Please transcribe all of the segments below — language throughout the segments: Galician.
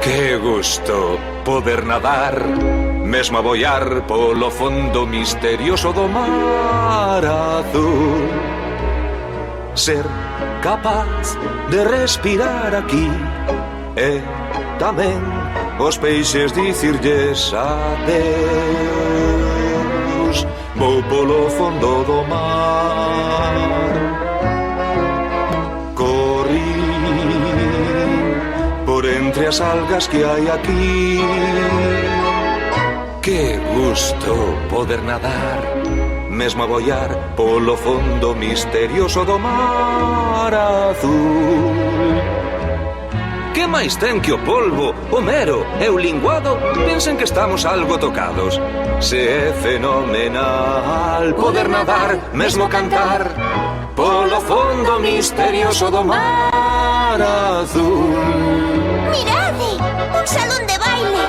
Que gusto poder nadar, mesmo a boiar polo fondo misterioso do mar azul. Ser capaz de respirar aquí e tamén os peixes dicirlles adeus. Vou polo fondo do mar, corri por entre as algas que hai aquí. Que gusto poder nadar, mesmo a boiar polo fondo misterioso do mar azul. Que máis ten que o polvo, o mero e o linguado? Pensen que estamos algo tocados. Se é fenomenal poder nadar, mesmo cantar polo fondo misterioso do mar azul. ¡Mirade! ¡Un salón de baile!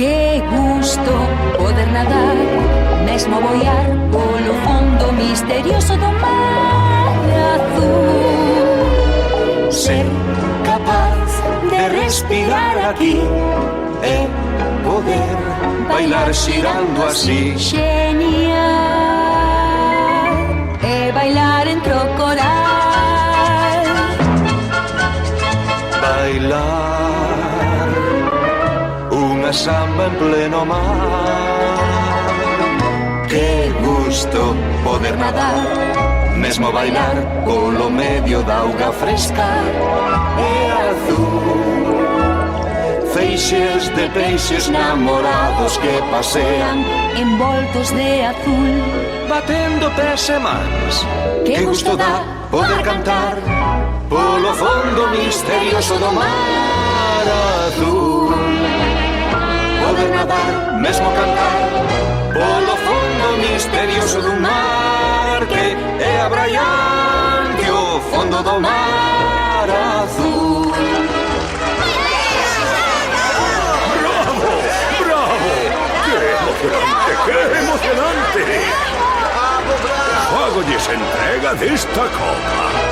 Que gusto poder nadar, mesmo boiar polo fondo misterioso do mar azul. Ser capaz de respirar aquí e poder bailar xirando así. Genial e bailar entre o coral. Bailar unha samba en pleno mar. Que gusto poder nadar, mesmo bailar polo medio da auga fresca e azul. Feixes de peixes namorados que pasean envoltos de azul, batendo pés e mans. Que gusto dá poder cantar polo fondo misterioso do mar azul. Poder nadar, mesmo cantar polo fondo misterioso do mar, que é abraiante o fondo do mar azul. ¡Bravo! ¡Bravo! ¡Qué emocionante! ¡Fágolles entrega desta copa!